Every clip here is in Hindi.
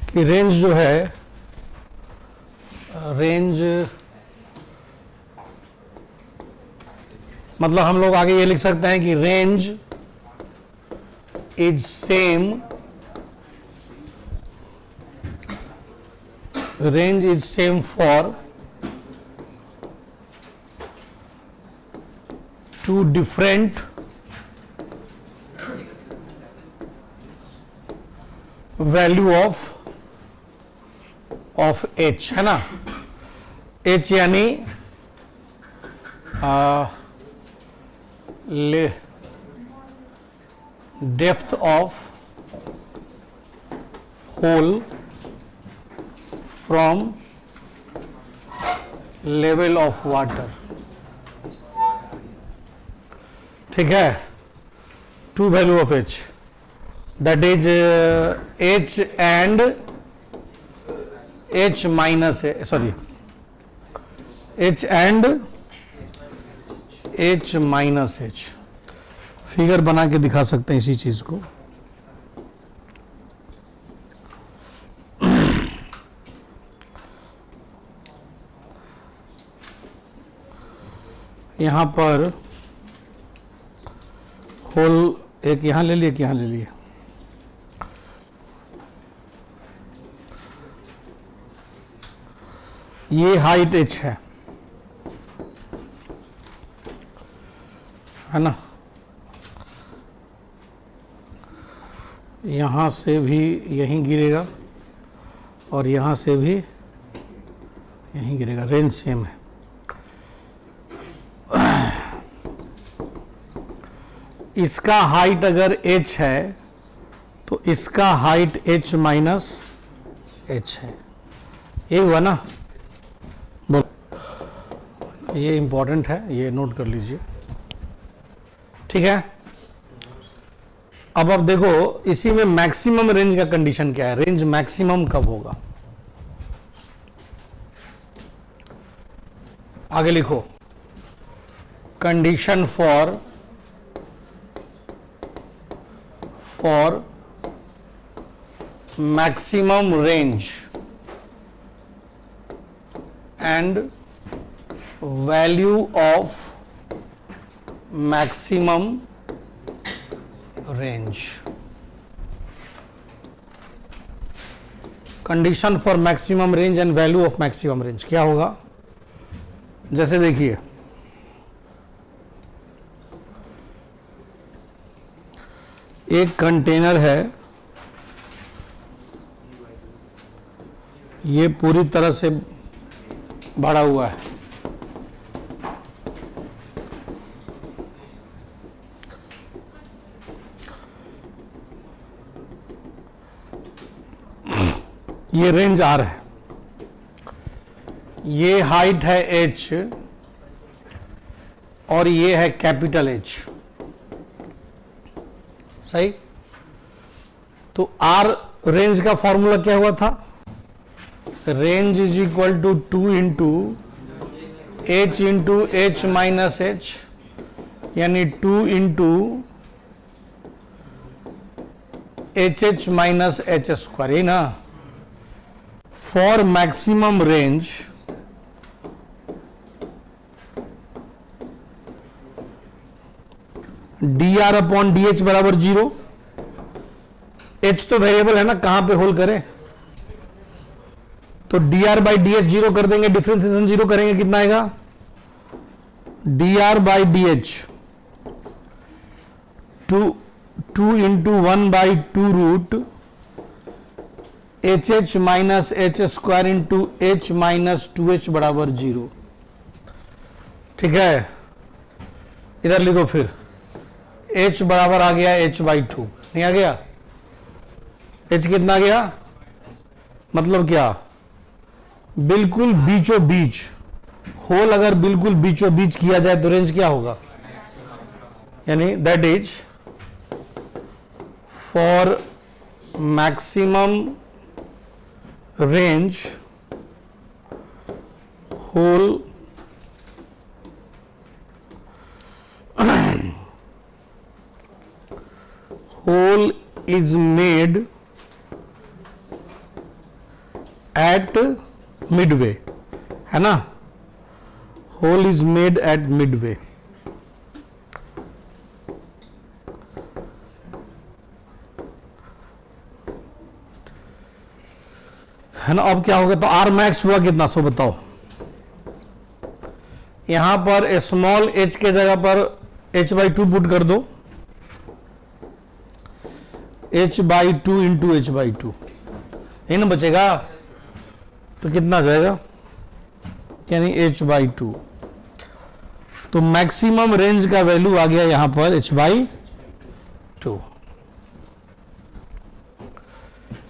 कि रेंज जो है, रेंज मतलब हम लोग आगे ये लिख सकते हैं कि range is same, range is same for two different value of H, है ना। एच यानी depth of hole from level of water, ठीक है, two value of H, that is h and h minus sorry h and h minus h। Figure बना के दिखा सकते हैं इसी चीज को। यहां पर होल एक यहां ले लिए, यहां ले लिए, ये हाइट h है ना। यहां से भी यहीं गिरेगा और यहां से भी यहीं गिरेगा, रेंज सेम है। इसका हाइट अगर h है तो इसका हाइट h माइनस h है, ये हुआ ना। ये इंपॉर्टेंट है, ये नोट कर लीजिए, ठीक है। अब देखो इसी में मैक्सिमम रेंज का कंडीशन क्या है, रेंज मैक्सिमम कब होगा, आगे लिखो, condition for maximum range and value of maximum range, condition for maximum range and value of maximum range क्या होगा। जैसे देखिए एक कंटेनर है, ये पूरी तरह से भरा हुआ है, ये रेंज R है, ये हाइट है h और ये है कैपिटल H, सही। तो R रेंज का फॉर्मूला क्या हुआ था, range is equal to 2 into h into h minus h, यानी 2 into H minus H square, ये ना। For maximum range D R upon D H बराबर 0, एच तो वेरिएबल है ना, कहां पे होल करें, तो D R by D H 0 कर देंगे, डिफरेंशिएशन 0 करेंगे, कितना आएगा, D R by D H 2 into 1 by 2 root H H minus H square into H minus 2h बराबर 0, ठीक है। इधर लिखो फिर h बराबर आ गया h बाई 2, नहीं आ गया, h कितना आ गया, मतलब क्या, बिल्कुल बीचों बीच, होल अगर बिल्कुल बीचों बीच किया जाए तो रेंज क्या होगा, यानी that is for maximum range hole is made at midway, है ना, hole is made at midway. है ना। अब क्या होगा, तो आर मैक्स हुआ कितना, सो बताओ। यहां पर स्मॉल एच के जगह पर h/2 पुट कर दो, h/2 इंटू h/2, ये ना बचेगा, तो कितना जाएगा, यानी h/2। तो मैक्सिमम रेंज का वैल्यू आ गया यहां पर h/2।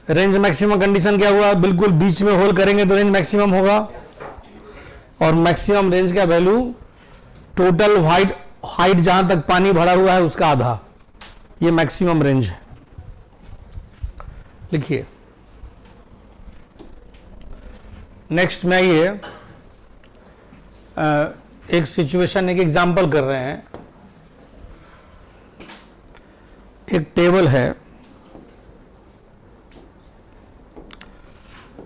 रेंज मैक्सिमम कंडीशन क्या हुआ, बिल्कुल बीच में होल करेंगे तो रेंज मैक्सिमम होगा, और मैक्सिमम रेंज का वैल्यू टोटल हाइट जहां तक पानी भरा हुआ है उसका आधा, ये मैक्सिमम रेंज है। लिखिए नेक्स्ट में आइए, एक सिचुएशन, एक एग्जांपल कर रहे हैं। एक टेबल है,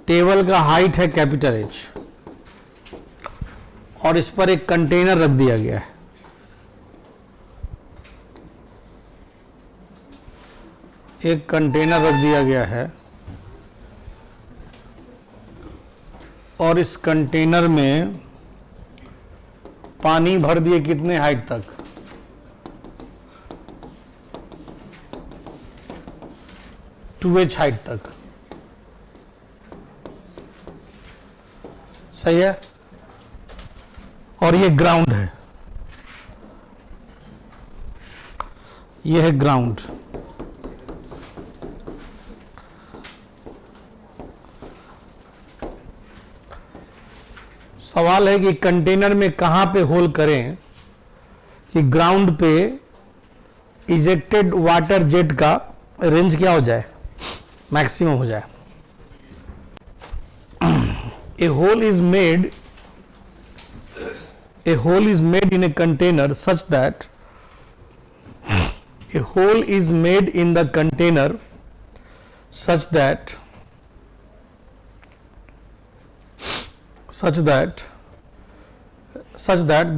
टेबल का हाइट है कैपिटल एच, और इस पर एक कंटेनर रख दिया गया है। एक कंटेनर रख दिया गया है, और इस कंटेनर में पानी भर दिए कितने हाइट तक, 2h हाइट तक, सही है। और ये ग्राउंड है, ये है ग्राउंड। सवाल है कि कंटेनर में कहां पे होल करें कि ग्राउंड पे इजेक्टेड वाटर जेट का रेंज क्या हो जाए, मैक्सिमम हो जाए। A hole is made in a container such that a hole is made in the container such that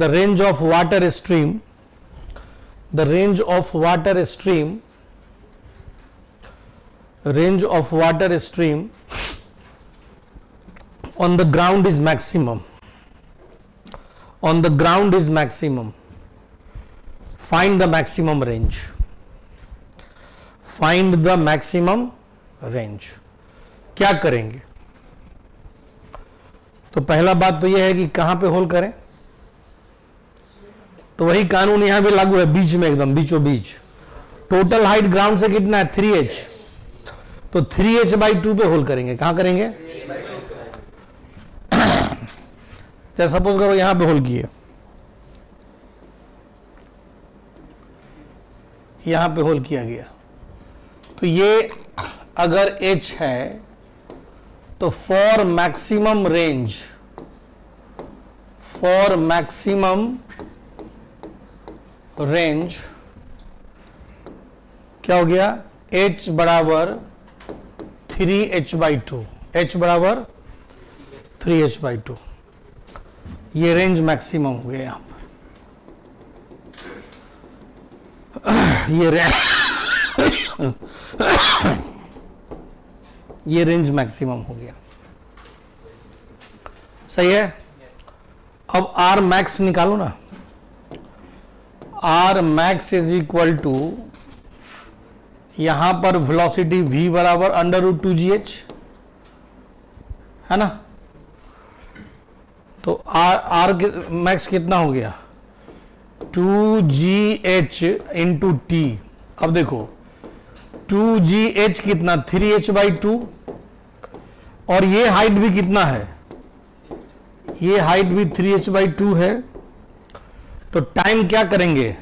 the range of water stream on the ground is maximum. Find the maximum range. क्या करेंगे? तो पहला बात तो यह है कि कहां पे होल करें, तो वही कानून यहां भी लागू है, बीच में, एकदम बीचों बीच। टोटल हाइट ग्राउंड से कितना है, 3h, तो 3h/2 पे होल करेंगे। कहां करेंगे, जैसे सपोज करो यहां पे होल किए, यहां पे होल किया गया, तो ये अगर h है तो फॉर मैक्सिमम रेंज क्या हो गया, h बराबर 3h/2, h बराबर 3h/2, ये रेंज मैक्सिमम हो गया यहां पर। ये रेंज मैक्सिमम हो गया, सही है। अब आर मैक्स निकालो ना, R max is equal to, यहां पर वेलोसिटी v बराबर √2gh, है ना। तो आर मैक्स कितना हो गया, 2gh इंटू टी। अब देखो 2gh कितना, 3h/2, और ये हाइट भी कितना है, ये हाइट भी 3h/2 है। तो टाइम क्या करेंगे,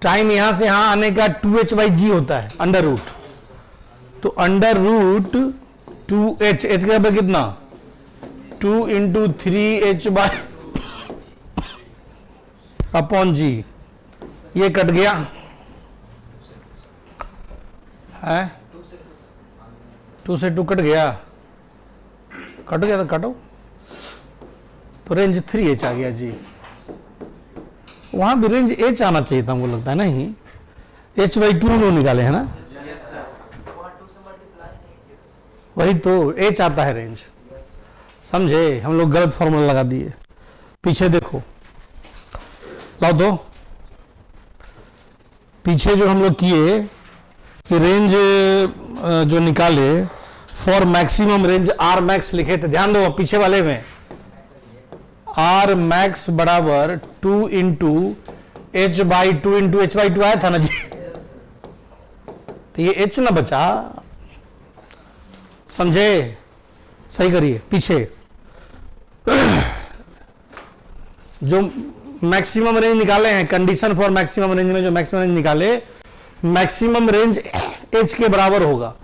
टाइम यहां से यहां आने का 2h/g होता है, अंडर रूट, तो अंडर रूट 2h, h का कितना, 2 इंटू 3h/g, ये कट गया है, 2 से 2 कट गया, कट गया था, काटो। तो रेंज 3H आ गया जी। वहां भी रेंज H आना चाहिए था हमको लगता है, नहीं H/2 हम लोग निकाले है ना, वही तो H आता है रेंज, समझे? हम लोग गलत फॉर्मूला लगा दिए। पीछे देखो, लाओ दो, पीछे जो हम लोग किए कि रेंज जो निकाले for maximum range R max लिखे थे, ध्यान दो पीछे वाले में, आर मैक्स बराबर 2 इंटू H/2 इंटू H/2 आया था ना जी। तो ये H ना बचा, समझे? सही करिए पीछे। जो मैक्सिमम रेंज निकाले हैं, कंडीशन फॉर मैक्सिमम रेंज में जो मैक्सिमम रेंज निकाले, मैक्सिमम रेंज H के बराबर होगा,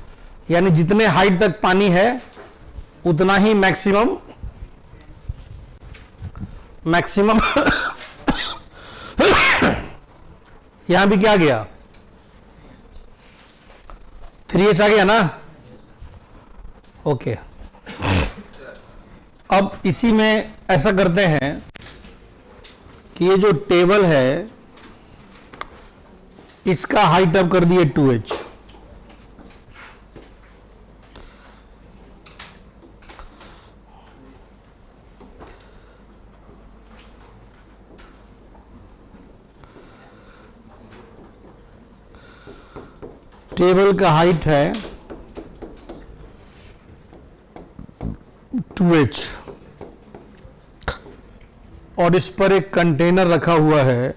यानी जितने हाइट तक पानी है उतना ही मैक्सिमम यहां भी क्या गया, 3H आ गया ना, ओके। अब इसी में ऐसा करते हैं कि ये जो टेबल है इसका हाइट अब कर दिए 2H, टेबल का हाइट है 2H और इस पर एक कंटेनर रखा हुआ है,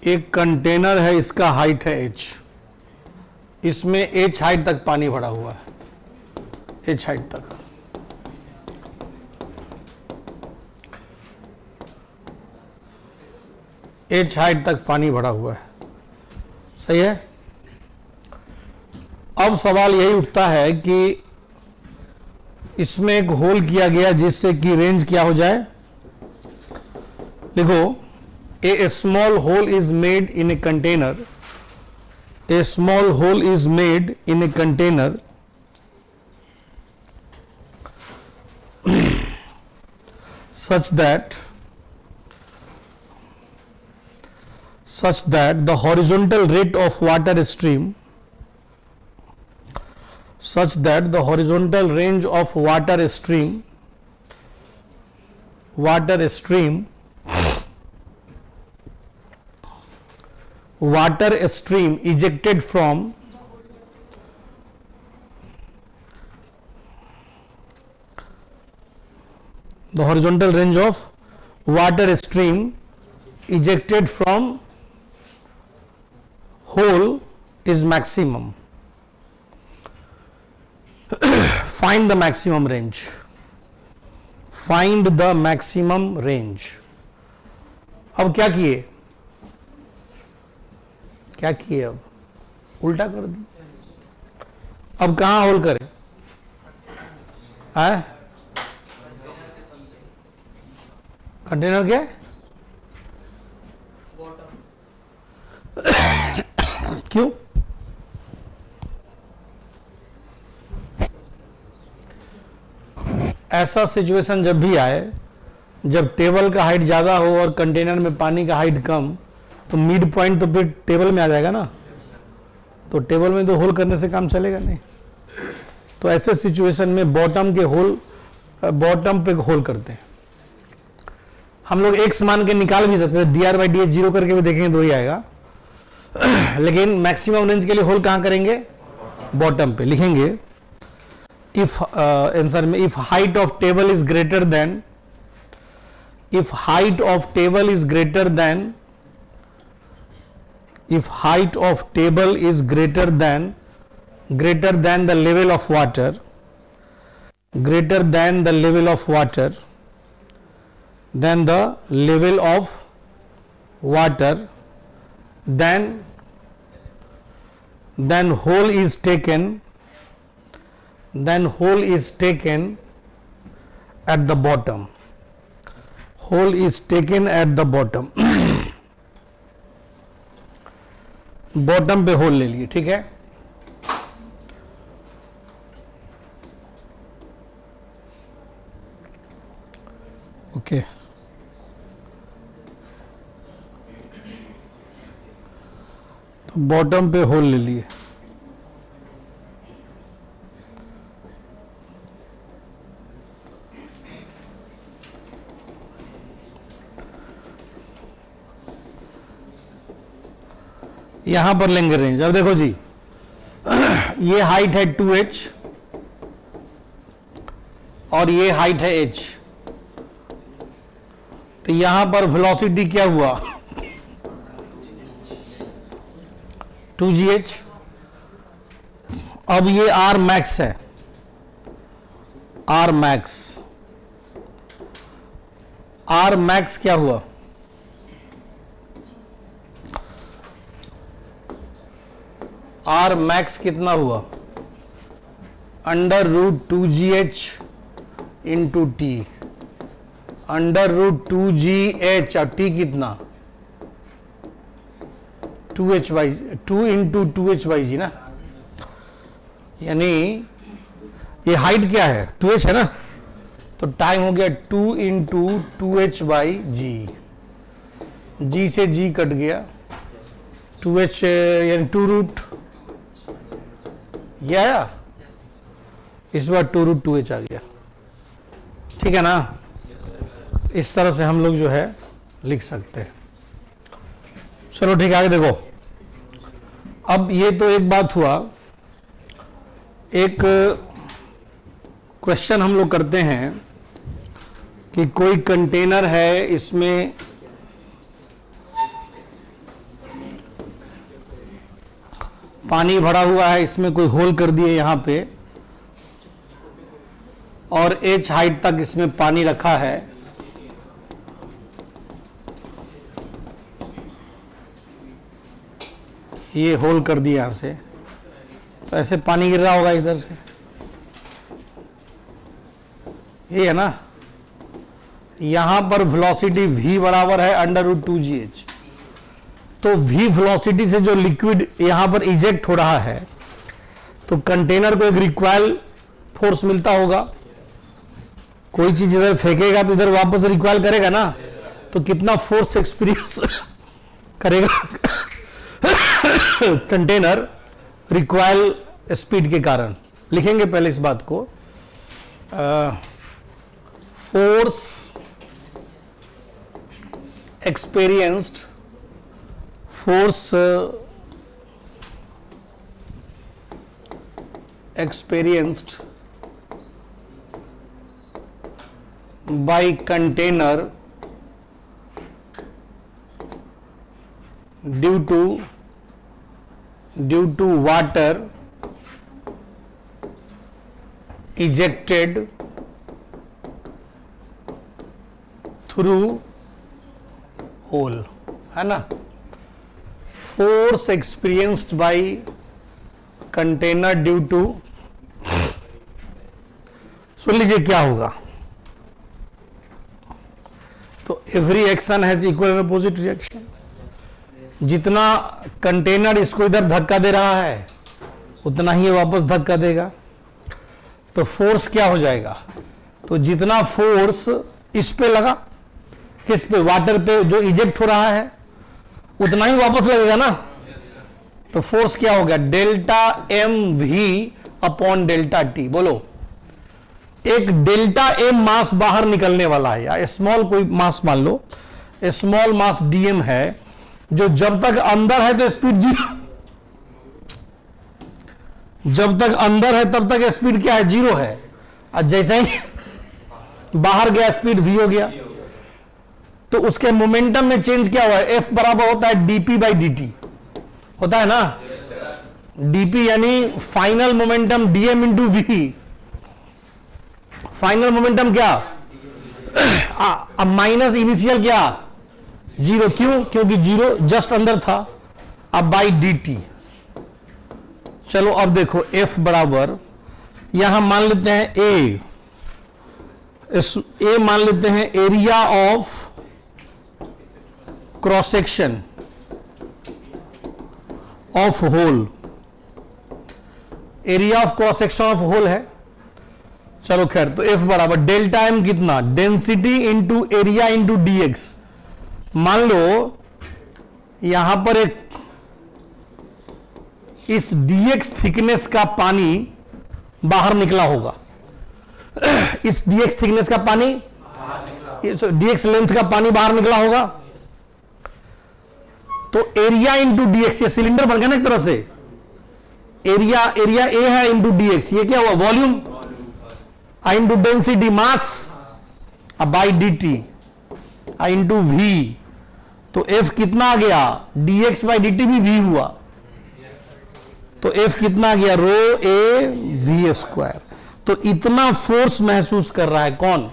एक कंटेनर है, इसका हाइट है H, इसमें H हाइट तक पानी भरा हुआ है, H हाइट तक। H हाइट तक पानी भरा हुआ है, सही है। अब सवाल यही उठता है कि इसमें एक होल किया गया जिससे कि रेंज क्या हो जाए, लिखो, a small hole is made in a container, a small hole is made in a container such that the horizontal rate of water stream, such that the horizontal range of water stream ejected from the horizontal range of water stream ejected from hole is maximum. Find the maximum range. Find the maximum range. अब क्या किए, अब उल्टा कर दी। अब कहां होल करें, कंटेनर के क्यों? ऐसा सिचुएशन जब भी आए, जब टेबल का हाइट ज्यादा हो और कंटेनर में पानी का हाइट कम, तो मिड पॉइंट तो फिर टेबल में आ जाएगा ना, तो टेबल में तो होल करने से काम चलेगा नहीं। तो ऐसे सिचुएशन में बॉटम पे होल करते हैं हम लोग। एक्स मान के निकाल भी सकते हैं, dr/dh जीरो करके भी देखेंगे तो ही आएगा। लेकिन मैक्सिमम रेंज के लिए होल कहां करेंगे, बॉटम पे लिखेंगे। इफ आंसर में if height of table is greater than, if height of table is greater than the level of water, then the level of water, then hole is taken at the bottom. Hole is taken at the bottom. Bottom पे होल ले लिए, ठीक है। ओके तो बॉटम पे होल ले लिए, यहां पर लेंगे रेंज। अब देखो जी ये हाइट है 2h और ये हाइट है h, तो यहां पर वेलोसिटी क्या हुआ 2gh। अब ये r मैक्स है, r मैक्स क्या हुआ r मैक्स कितना हुआ √2gh इंटू टी, √2gh और t कितना 2 इंटू 2h/g ना, यानी ये हाइट क्या है 2h है ना, तो टाइम हो गया 2 इंटू 2h/g, g से g कट गया 2h यानी 2 ये आया, इस बार 2√2h आ गया, ठीक है ना। इस तरह से हम लोग जो है लिख सकते हैं। चलो ठीक है आगे देखो। अब ये तो एक बात हुआ, एक क्वेश्चन हम लोग करते हैं कि कोई कंटेनर है, इसमें पानी भरा हुआ है, इसमें कोई होल कर दिए यहां पे और h हाइट तक इसमें पानी रखा है, ये होल कर दिया यहां से, तो ऐसे पानी गिर रहा होगा इधर से, ये है ना। यहां पर वेलोसिटी v बराबर है √2gh, तो v वेलोसिटी से जो लिक्विड यहां पर इजेक्ट हो रहा है, तो कंटेनर को एक रिक्वाइल फोर्स मिलता होगा, कोई चीज इधर फेंकेगा तो इधर वापस रिक्वाइल करेगा ना, तो कितना फोर्स एक्सपीरियंस करेगा कंटेनर रिक्वाइल स्पीड के कारण। लिखेंगे पहले इस बात को, force experienced by container due to water ejected through hole, है ना। Force experienced by container due to, सुन लीजिए क्या होगा, तो every action has equal and opposite reaction. जितना कंटेनर इसको इधर धक्का दे रहा है उतना ही ये वापस धक्का देगा, तो फोर्स क्या हो जाएगा, तो जितना फोर्स इस पे लगा, किस पे, वाटर पे जो इजेक्ट हो रहा है, उतना ही वापस लगेगा ना। तो फोर्स क्या हो गया delta M V upon delta T. बोलो, एक डेल्टा एम मास बाहर निकलने वाला है, या स्मॉल कोई मास मान लो, स्मॉल मास डीएम है, जो जब तक अंदर है तो स्पीड जीरो, जब तक अंदर है तब तक स्पीड क्या है, जीरो है, और जैसे ही बाहर गया स्पीड वी हो गया। तो उसके मोमेंटम में चेंज क्या हुआ है, एफ बराबर होता है dp/dt, होता है ना, dp यानी final momentum dm into V. Final momentum क्या, अब माइनस इनिशियल क्या, जीरो, क्यों, क्योंकि जीरो जस्ट अंदर था, अब बाई dt। चलो अब देखो F बराबर, यहां मान लेते हैं A, A मान लेते हैं area of cross section of hole, area of cross section of hole है। चलो खैर, तो एफ बराबर डेल्टा एम कितना, density into area into DX. मान लो यहां पर एक इस डीएक्स थिकनेस का पानी बाहर निकला होगा, इस डीएक्स थिकनेस का पानी, डीएक्स लेंथ का पानी बाहर निकला होगा, तो एरिया इंटू डीएक्स, ये सिलेंडर बन गया ना एक तरह से, एरिया ए है इंटू डीएक्स, ये क्या हुआ, volume, I into density mass by D T I into V, तो एफ कितना आ गया, डीएक्स बाई डी टी भी वी हुआ, तो एफ कितना आ गया, रो ए वी स्क्वायर। तो इतना फोर्स महसूस कर रहा है कौन,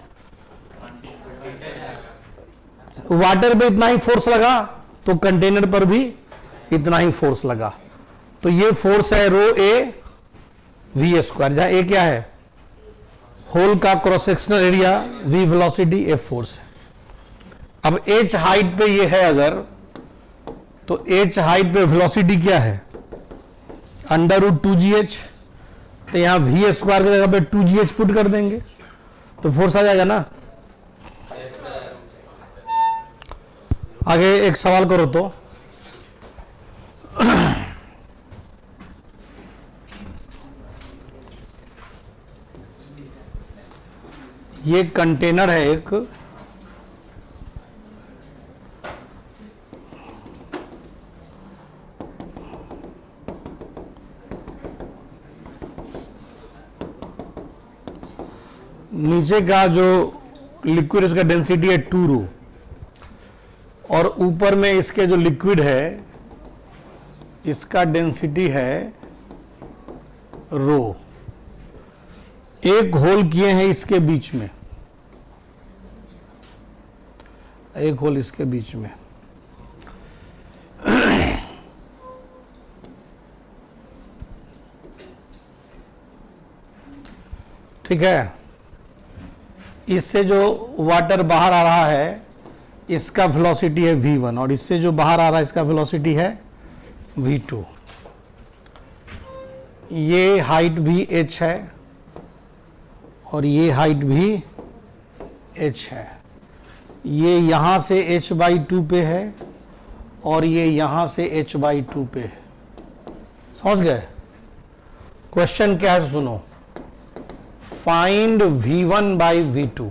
वाटर पे इतना ही फोर्स लगा, तो कंटेनर पर भी इतना ही फोर्स लगा। तो ये फोर्स है रो ए वी स्क्वायर, जहां ए क्या है, होल का cross sectional area, V velocity, F force है। अब एच हाइट पे ये है अगर, तो एच हाइट पे वेलोसिटी क्या है, अंडर रूट 2gh, तो यहां वी स्क्वायर की जगह पे 2gh पुट कर देंगे तो फोर्स आ जाएगा ना। आगे एक सवाल करो तो, ये कंटेनर है एक, नीचे का जो लिक्विड इसका डेंसिटी है 2 रो, और ऊपर में इसके जो लिक्विड है इसका डेंसिटी है रो। एक होल किए हैं इसके बीच में, एक होल इसके बीच में, ठीक है। इससे जो वाटर बाहर आ रहा है इसका वेलोसिटी है v1, और इससे जो बाहर आ रहा है इसका वेलोसिटी है v2। ये हाइट भी h है और ये हाइट भी h है। ये यहां से h/2 पे है और ये यहां से h/2 पे है। समझ गए? क्वेश्चन क्या है सुनो, find v1 by v2।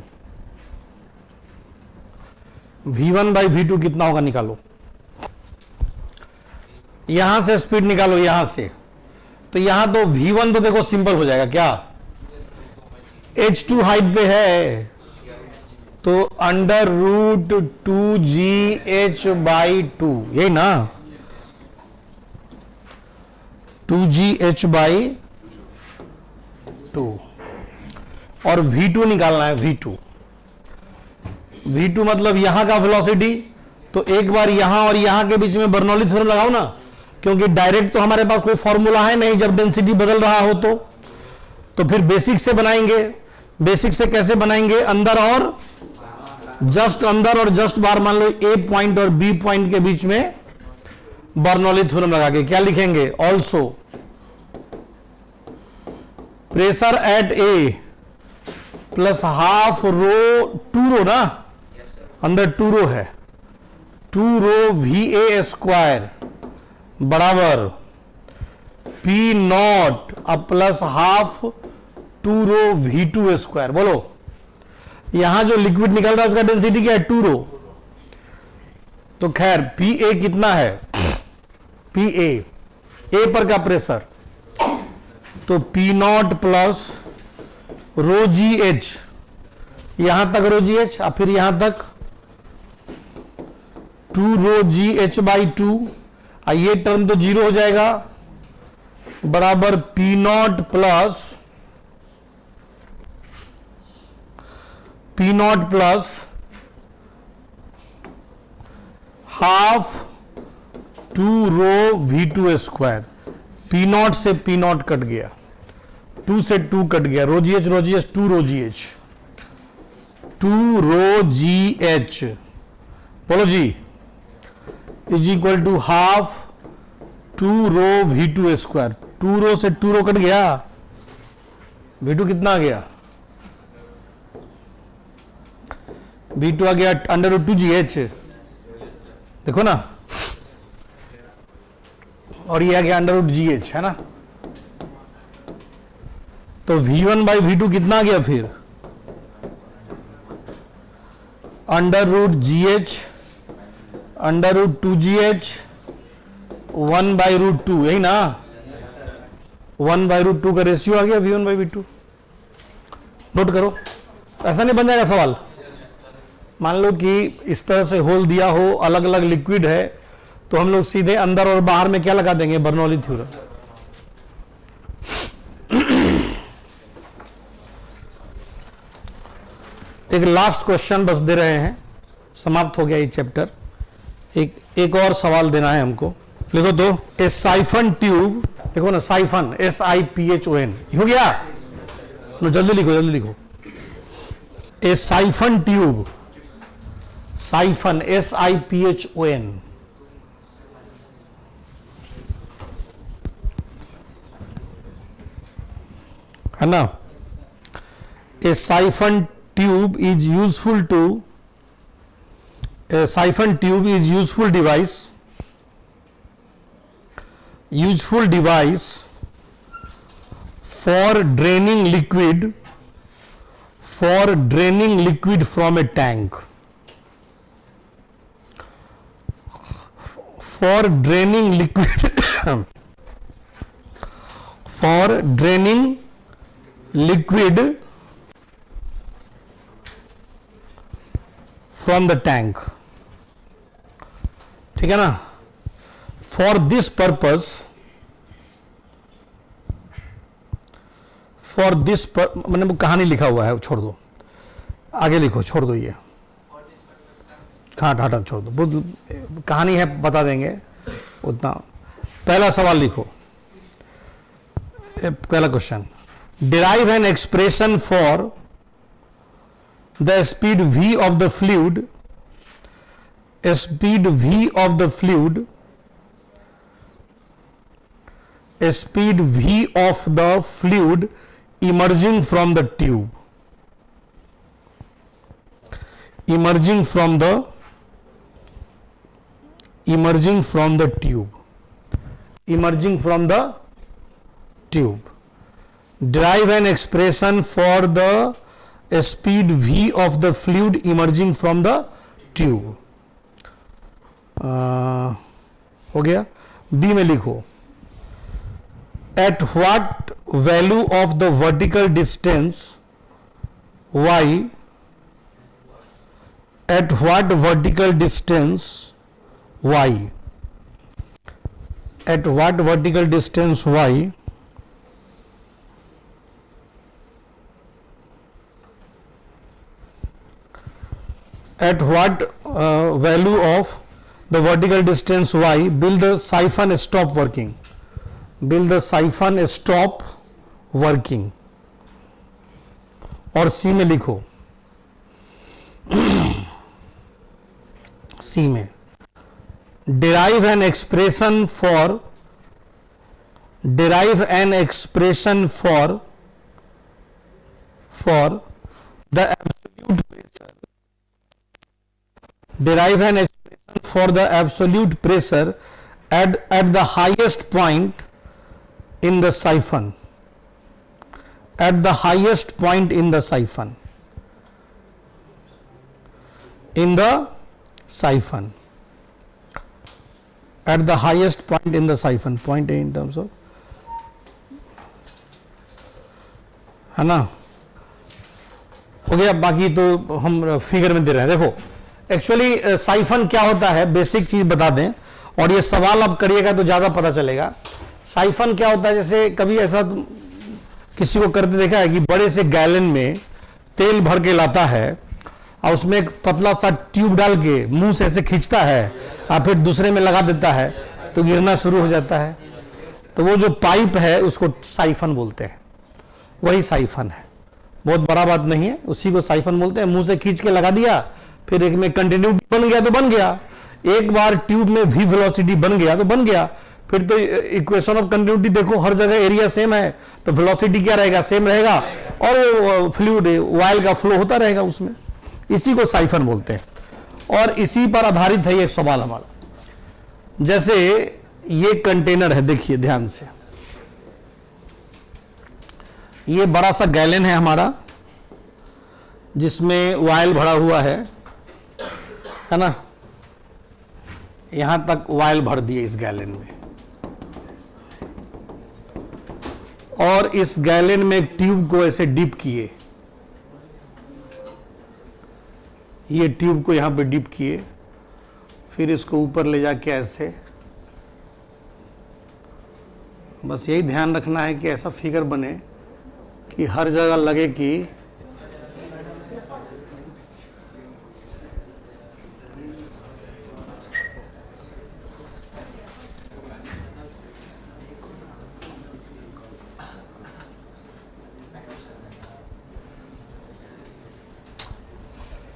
v1 by v2 कितना होगा निकालो, यहां से स्पीड निकालो, यहां से, तो यहां तो v1 तो देखो सिंपल हो जाएगा, क्या h2 हाइट पे है तो अंडर रूट 2gh/2, यही ना, 2gh/2, और v2 निकालना है, v2 मतलब यहां का वेलोसिटी। तो एक बार यहां और यहां के बीच में बर्नौली थ्योरम लगाओ ना, क्योंकि डायरेक्ट तो हमारे पास कोई फॉर्मूला है नहीं जब डेंसिटी बदल रहा हो, तो फिर बेसिक से बनाएंगे। बेसिक से कैसे बनाएंगे, अंदर और जस्ट अंदर और जस्ट बाहर, मान लो ए पॉइंट और बी पॉइंट के बीच में बर्नौली थ्योरम लगा के क्या लिखेंगे, also pressure at A plus half रो, 2 रो ना, अंदर 2 रो है, 2 रो वी ए स्क्वायर बराबर पी नॉट अब plus half 2 rho v2 square. बोलो, यहां जो लिक्विड निकल रहा है उसका डेंसिटी क्या है, 2 रो, तो खैर पी ए कितना है, पी ए पर का प्रेशर, तो पी नॉट प्लस रो जी एच, यहां तक रो जी एच, और फिर यहां तक 2 रो जी h/2, ये टर्म तो 0 हो जाएगा, बराबर P naught plus half 2 rho v2 square. P naught से पी नॉट कट गया, 2 से 2 कट गया, रो जी एच 2 रो जी एच, 2 रो जी एच, बोलो जी, is equal to half 2 rho v2 square. 2 rho से 2 रो कट गया, v2 कितना आ गया, V2 आ गया √2GH, देखो ना, और ये आ गया √GH, है ना। तो V1/V2 कितना आ गया फिर, √GH √2GH 1/√2, यही ना, 1/√2 का रेशियो आ गया V1/V2। नोट करो, ऐसा नहीं बन जाएगा सवाल। मान लो कि इस तरह से होल दिया हो, अलग अलग लिक्विड है, तो हम लोग सीधे अंदर और बाहर में क्या लगा देंगे, बर्नौली थ्योरम। एक लास्ट क्वेश्चन बस दे रहे हैं, समाप्त हो गया ये चैप्टर। एक और सवाल देना है हमको, लिखो तो, ए साइफन ट्यूब, देखो ना साइफन, SIPHON, हो गया, जल्दी लिखो जल्दी लिखो। A siphon tube, siphon SIPHON, है ना। A siphon tube is useful to, a siphon tube is useful device for draining liquid from a tank, for draining liquid from the tank, ठीक है ना। फॉर दिस पर्पस, मैंने कहानी लिखा हुआ है, छोड़ दो, आगे लिखो, छोड़ दो ये, हाँ हटा छोड़ दो, बहुत कहानी है, बता देंगे उतना। पहला सवाल लिखो, पहला question, derive an expression for the speed v of the fluid, speed v of the fluid, speed v of the fluid emerging from the tube, emerging from the tube. Derive an expression for the speed v of the fluid emerging from the tube. हो गया। बी में लिखो, at what value of the vertical distance y, at what vertical distance y, at what vertical distance y at what value of the vertical distance y will the siphon stop working, will the siphon stop working। और सी में लिखो, सी में derive an expression for the absolute pressure, derive an expression for the absolute pressure at the highest point in the siphon, at the highest point in the siphon, in the siphon, at the highest point in the siphon, point A in terms of, है ना। हो गया, बाकी तो हम फिगर में दे रहे हैं। देखो एक्चुअली साइफन क्या होता है, बेसिक चीज बता दें, और ये सवाल आप करिएगा तो ज्यादा पता चलेगा। साइफन क्या होता है, जैसे कभी ऐसा किसी को करते देखा है कि बड़े से गैलन में तेल भर के लाता है और उसमें एक पतला सा ट्यूब डाल के मुंह से ऐसे खींचता है और फिर दूसरे में लगा देता है तो गिरना शुरू हो जाता है। तो वो जो पाइप है उसको साइफन बोलते हैं, वही साइफन है, बहुत बड़ा बात नहीं है, उसी को साइफन बोलते हैं। मुंह से खींच के लगा दिया, फिर एक में कंटिन्यूटी बन गया तो बन गया, एक बार ट्यूब में भी वेलोसिटी बन गया तो बन गया, फिर तो इक्वेशन ऑफ कंटिन्यूटी देखो, हर जगह एरिया सेम है तो वेलोसिटी क्या रहेगा, सेम रहेगा, और फ्लूइड ऑयल का फ्लो होता रहेगा उसमें। इसी को साइफन बोलते हैं। और इसी पर आधारित है ये सवाल हमारा। जैसे ये कंटेनर है, देखिए ध्यान से, ये बड़ा सा गैलन है हमारा, जिसमें ऑयल भरा हुआ है ना। यहां तक ऑयल भर दिए इस गैलन में, और इस गैलन में एक ट्यूब को ऐसे डिप किए, ये ट्यूब को यहां पे डिप किए, फिर इसको ऊपर ले जाके ऐसे, बस यही ध्यान रखना है कि ऐसा फिगर बने कि हर जगह लगे कि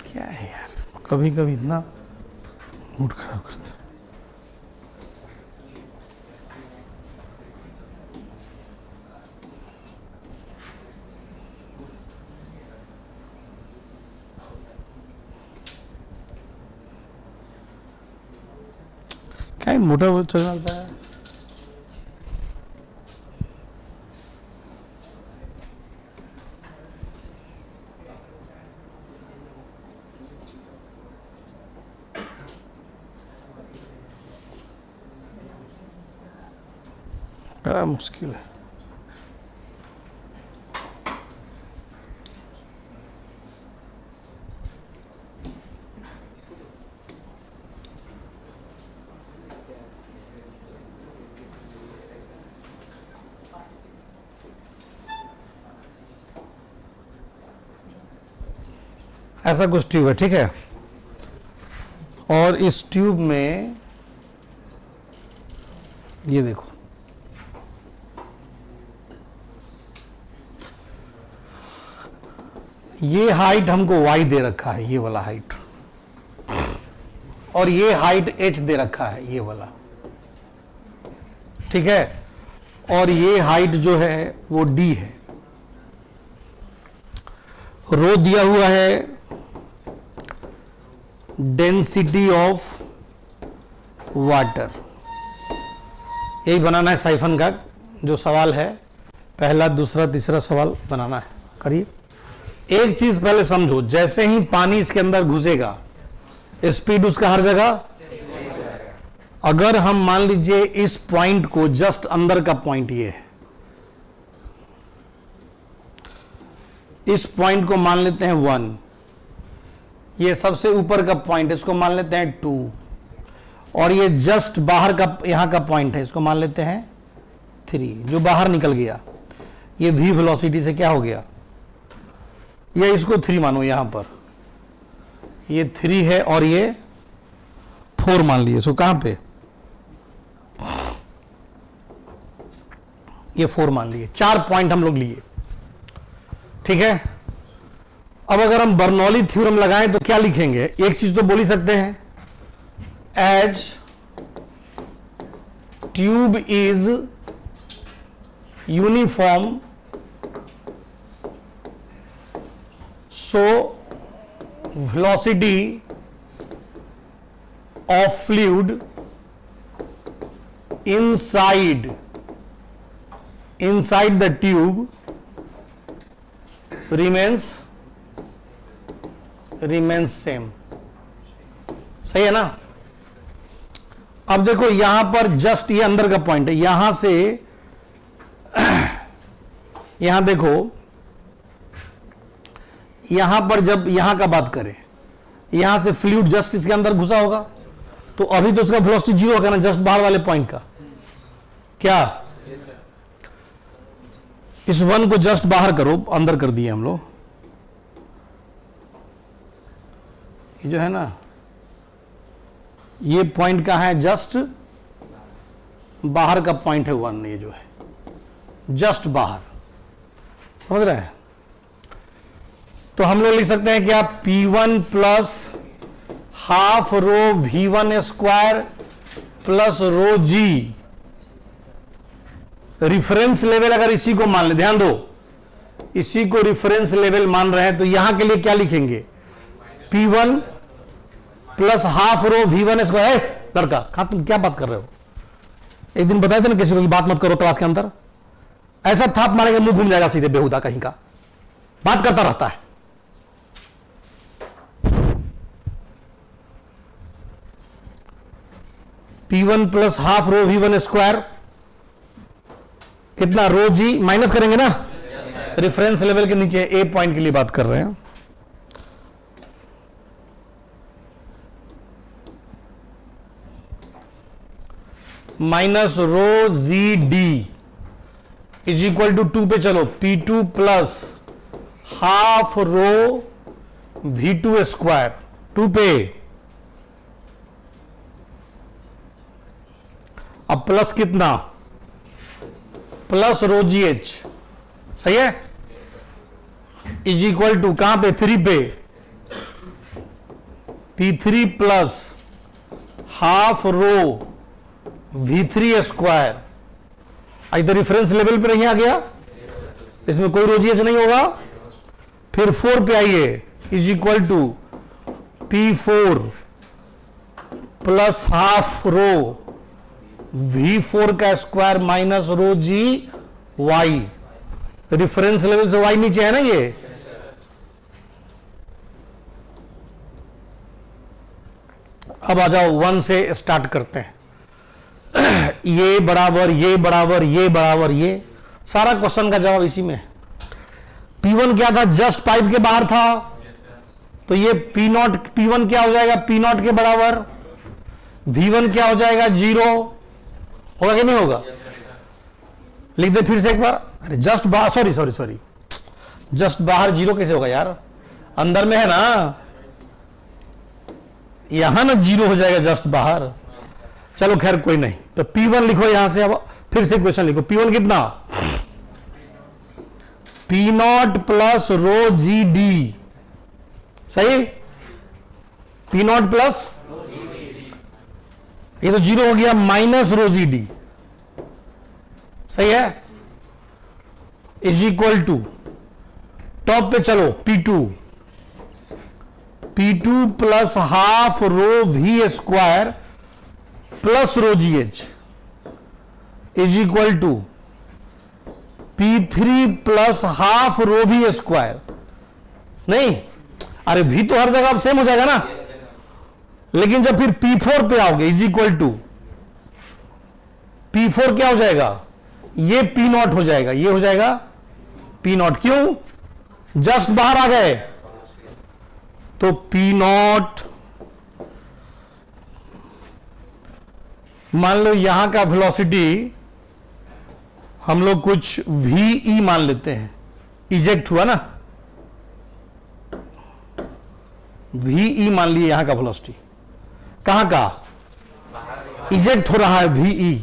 क्या है यार, कभी कभी इतना मूड खराब करता है। क्या ही मोटा वो चल जाता है। बड़ा मुश्किल है। ऐसा कुछ ट्यूब है, ठीक है, और इस ट्यूब में ये देखो, ये हाइट हमको y दे रखा है, ये वाला हाइट, और ये हाइट h दे रखा है, ये वाला, ठीक है, और ये हाइट जो है वो d है। रो दिया हुआ है डेंसिटी ऑफ वाटर। यही बनाना है साइफन का जो सवाल है, पहला दूसरा तीसरा सवाल बनाना है। करिए। एक चीज पहले समझो, जैसे ही पानी इसके अंदर घुसेगा स्पीड उसका हर जगह, अगर हम मान लीजिए इस पॉइंट को, जस्ट अंदर का पॉइंट ये है, इस पॉइंट को मान लेते हैं 1, ये सबसे ऊपर का पॉइंट है, इसको मान लेते हैं 2, और ये जस्ट बाहर का यहां का पॉइंट है, इसको मान लेते हैं 3, जो बाहर निकल गया। ये v वेलोसिटी से क्या हो गया, ये इसको 3 मानो, यहां पर ये 3 है और ये 4 मान लिए, इसको कहां पे, ये 4 मान लिए, 4 पॉइंट हम लोग लिए, ठीक है। अब अगर हम बर्नौली थ्योरम लगाएं तो क्या लिखेंगे, एक चीज तो बोल ही सकते हैं, as tube is uniform so velocity of fluid inside the tube remains same। सही है ना। अब देखो यहां पर जस्ट ये अंदर का पॉइंट है, यहां से यहां देखो, यहां पर जब यहां का बात करें, यहां से फ्लूइड जस्ट इसके अंदर घुसा होगा, तो अभी तो उसका वेलोसिटी 0 होगा ना, जस्ट बाहर वाले पॉइंट का। क्या इस 1 को जस्ट बाहर करो, अंदर कर दिए हम लोग, ये जो है ना, ये पॉइंट कहां है, जस्ट बाहर का पॉइंट है 1, ये जो है जस्ट बाहर, समझ रहे हैं। तो हम लोग लिख सकते हैं क्या, P1 प्लस हाफ रो V1 स्क्वायर प्लस रो G, रिफरेंस लेवल अगर इसी को मान ले, ध्यान दो, इसी को रिफरेंस लेवल मान रहे हैं, तो यहां के लिए क्या लिखेंगे, P1 प्लस हाफ रो V1 स्क्वायर। लड़का कहा तुम क्या बात कर रहे हो? एक दिन बताए थे ना किसी को कि बात मत करो क्लास के अंदर, ऐसा थाप मारेंगे मुंह घूम जाएगा सीधे, बेहुदा कहीं का बात करता रहता है। P1 प्लस हाफ रो V1 स्क्वायर कितना, रो जी माइनस करेंगे ना, रेफरेंस लेवल के नीचे ए पॉइंट के लिए बात कर रहे हैं। Minus rho G D is equal to 2 पे चलो, P2 प्लस हाफ रो V2 स्क्वायर 2 पे, अब प्लस कितना, प्लस रो जी एच, सही है, इज इक्वल टू कहां पे, 3 पे, P3 प्लस हाफ रो V3 स्क्वायर। इधर रेफरेंस लेवल पे नहीं आ गया, इसमें कोई रो जी एच नहीं होगा। फिर 4 पे आइए, is equal to P4 plus half rho V4 का स्क्वायर माइनस रो जी वाई। रेफरेंस लेवल से वाई नीचे है ना ये, अब आ जाओ 1 से स्टार्ट करते हैं। ये बराबर ये बराबर ये बराबर ये, सारा क्वेश्चन का जवाब इसी में है। P1 क्या था, जस्ट पाइप के बाहर था, तो ये P0 P1 क्या हो जाएगा, P0 के बराबर, V1 क्या हो जाएगा, 0 होगा कि नहीं होगा, लिख दे फिर से एक बार। अरे जस्ट बाहर, सॉरी सॉरी सॉरी, जस्ट बाहर 0 कैसे होगा यार, अंदर में है ना, यहां ना 0 हो जाएगा जस्ट बाहर। चलो खैर कोई नहीं, तो P1 लिखो यहां से। अब फिर से क्वेश्चन लिखो, P1 कितना, P0 plus rho G D, सही, P0 प्लस, ये तो 0 हो गया, माइनस रो जी डी, सही है, इज इक्वल टू, टॉप पे चलो, P2 plus half rho V square plus rho ji H is equal to P3 plus half rho V square. नहीं, अरे V तो हर जगह अब सेम हो जाएगा ना, लेकिन जब फिर P4 पे आओगे, इज इक्वल टू P4 क्या हो जाएगा, ये P0 हो जाएगा, ये हो जाएगा P0। क्यों, जस्ट बाहर आ गए, तो P0, मान लो यहां का वेलोसिटी हम लोग कुछ VE मान लेते हैं, इजेक्ट हुआ ना, VE मान लिए यहां का वेलोसिटी, कहां का, इजेक्ट हो रहा है VE,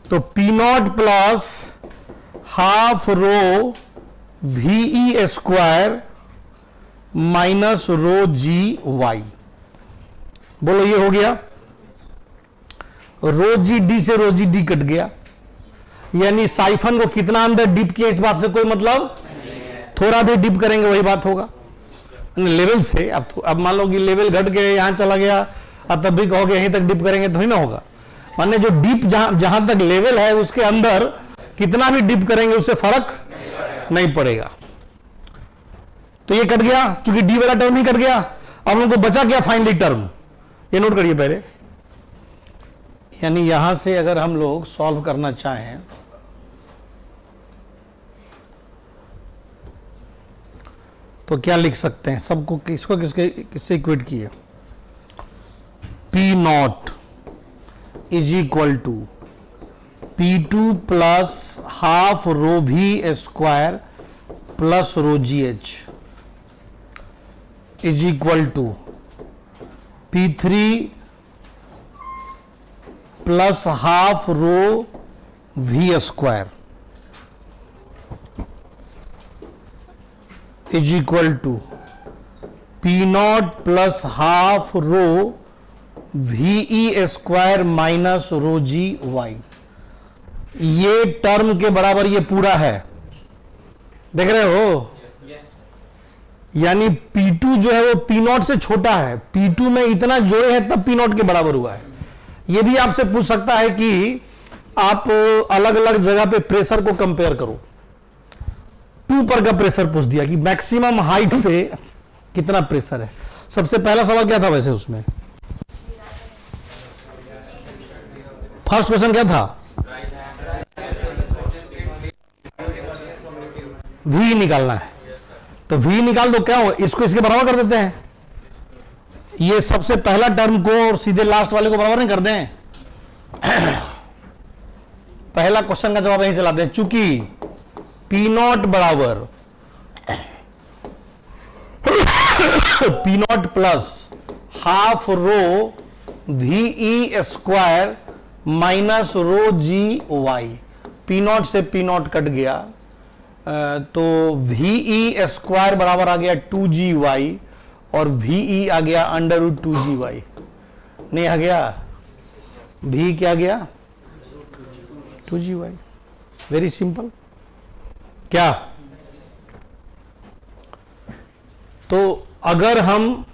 तो P0 plus half rho VE square minus rho जी वाई। बोलो ये हो गया, रो जी डी से रो जी डी कट गया, यानी साइफन को कितना अंदर डिप किया इस बात से कोई मतलब, थोड़ा भी डिप करेंगे वही बात होगा लेवल से। अब मान लो कि लेवल घट गए, यहां चला गया, अब तब भी कहोगे यहीं तक डिप करेंगे तो ही ना होगा। माने जो डीप जहां तक लेवल है उसके अंदर कितना भी डिप करेंगे उससे फर्क नहीं पड़ेगा। तो ये कट गया, चूंकि डी वाला टर्म ही कट गया, अब हमको बचा क्या फाइनली टर्म, ये नोट करिए पहले। यानी यहां से अगर हम लोग सॉल्व करना चाहें तो क्या लिख सकते हैं, सबको किसको किससे इक्वेट किए, P0 is equal to P2 plus half rho V square plus rho ji H is equal to P3 plus half rho V square is equal to P0 plus half rho VE square minus rho ji Y. ये टर्म के बराबर ये पूरा है, देख रहे हो, यानी P2 जो है वो P0 से छोटा है, P2 में इतना जोड़े हैं तब P0 के बराबर हुआ है। ये भी आपसे पूछ सकता है कि आप अलग अलग जगह पे प्रेशर को कंपेयर करो। 2 पर का प्रेशर पूछ दिया कि मैक्सिमम हाइट पे कितना प्रेशर है। सबसे पहला सवाल क्या था वैसे उसमें? फर्स्ट क्वेश्चन क्या था? V निकालना है। तो V निकाल दो, क्या हो, इसको इसके बराबर कर देते हैं। ये सबसे पहला टर्म को और सीधे लास्ट वाले को बराबर नहीं कर दें। पहला क्वेश्चन का जवाब यहीं से लाते हैं। चूंकि P0 बराबर P0 plus half rho VE square minus रो GY, P0 से P0 कट गया, तो VE स्क्वायर बराबर आ गया 2GY और VE आ गया √2GY। नहीं आ गया? V क्या गया? 2GY। Very simple. क्या? तो अगर हम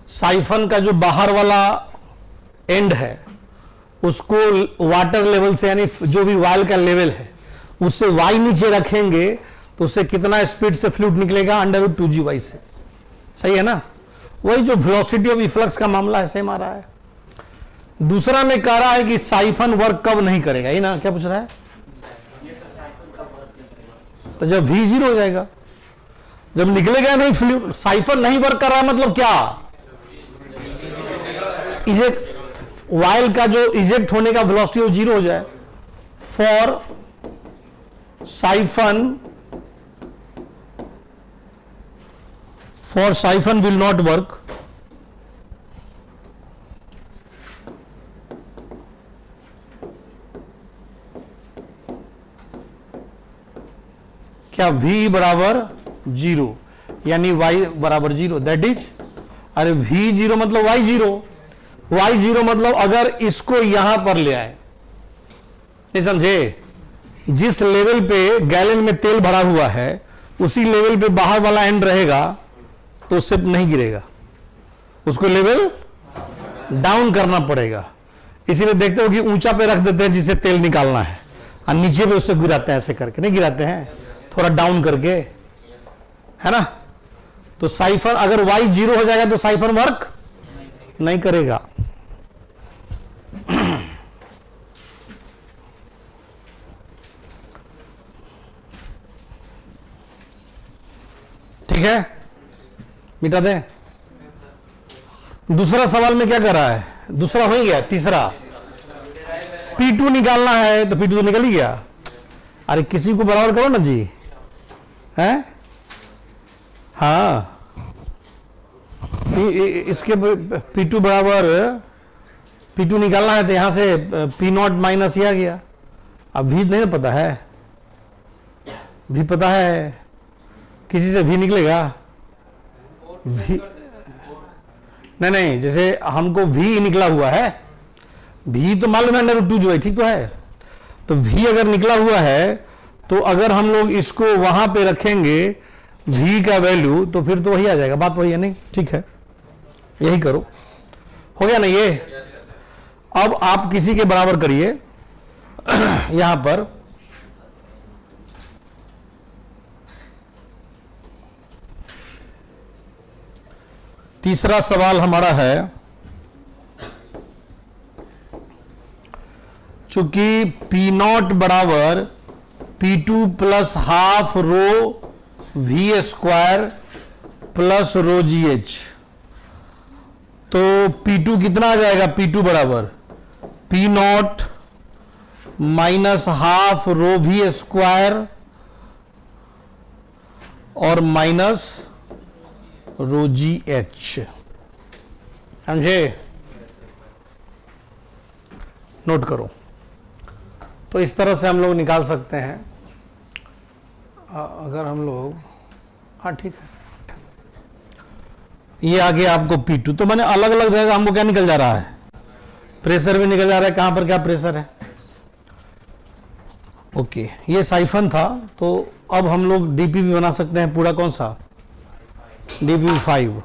साइफन का जो बाहर वाला एंड है उसको वाटर लेवल से, यानी जो भी वाल का लेवल है उससे y नीचे रखेंगे तो उससे कितना स्पीड से फ्लूइड निकलेगा? √2GY से। सही है ना? वही जो वेलोसिटी ऑफ इफ्लक्स का मामला है, सेम आ रहा है। दूसरा में कह रहा है कि साइफन वर्क कब नहीं करेगा, ये ना क्या पूछ रहा है? तो जब V 0 हो जाएगा, जब निकलेगा नहीं फ्लूइड, साइफन नहीं वर्क कर रहा है, मतलब क्या? इजेक्ट, वाइल का जो इजेक्ट होने का वेलोसिटी वो 0 हो जाए। For siphon will not work क्या? V बराबर 0 यानी y बराबर 0, दैट इज, अरे V 0 मतलब y 0, y 0 मतलब अगर इसको यहां पर ले आए, नहीं समझे? जिस लेवल पे गैलन में तेल भरा हुआ है उसी लेवल पे बाहर वाला एंड रहेगा तो उससे नहीं गिरेगा, उसको लेवल डाउन करना पड़ेगा। इसीलिए देखते हो कि ऊंचा पे रख देते हैं जिसे तेल निकालना है, और नीचे पे उससे गिराते हैं, ऐसे करके नहीं गिराते हैं, थोड़ा डाउन करके, है ना? तो साइफन अगर y 0 हो जाएगा तो साइफन वर्क नहीं करेगा। ठीक है, मिटा दें। दूसरा सवाल में क्या कर रहा है? दूसरा हो ही गया, तीसरा P2 निकालना है, तो P2 तो निकल ही गया। अरे किसी को बराबर करो ना जी, हैं? हाँ, इसके P2 बराबर, P2 निकालना है तो यहां से P0 माइनस ही आ गया। अब V नहीं पता है, V पता है, किसी से V निकलेगा? V नहीं, जैसे हमको V निकला हुआ है, V तो मालूम है √2GY, ठीक तो है? तो V अगर निकला हुआ है तो अगर हम लोग इसको वहां पे रखेंगे V का वैल्यू, तो फिर तो वही आ जाएगा। बात वही है, नहीं? ठीक है, यही करो, हो गया ना ये? अब आप किसी के बराबर करिए यहां पर, तीसरा सवाल हमारा है, चूंकि P0 बराबर P2 plus half rho V square plus रो GH, तो P2 कितना आ जाएगा? P2 बराबर P0 minus half rho V square और माइनस रो GH। समझे? नोट करो। तो इस तरह से हम लोग निकाल सकते हैं। अगर हम लोग, हाँ ठीक है, ये आ गया आपको P2। तो मैंने अलग अलग जगह हमको क्या निकल जा रहा है? प्रेशर भी निकल जा रहा है, कहां पर क्या प्रेशर है। ओके, ये साइफन था, तो अब हम लोग डीपी भी बना सकते हैं पूरा। कौन सा? डीबी 5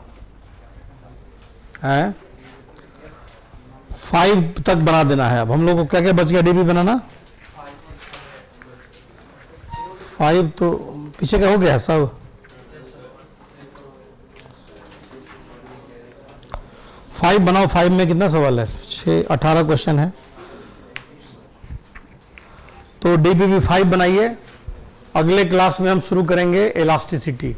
है, 5 तक बना देना है। अब हम लोग को क्या क्या बच गया डीबी बनाना, 5 तो पीछे का हो गया सब। 5 बनाओ, 5 में कितना सवाल है, 6 18 क्वेश्चन है। तो डीबीबी 5 बनाइए। अगले क्लास में हम शुरू करेंगे इलास्टिसिटी।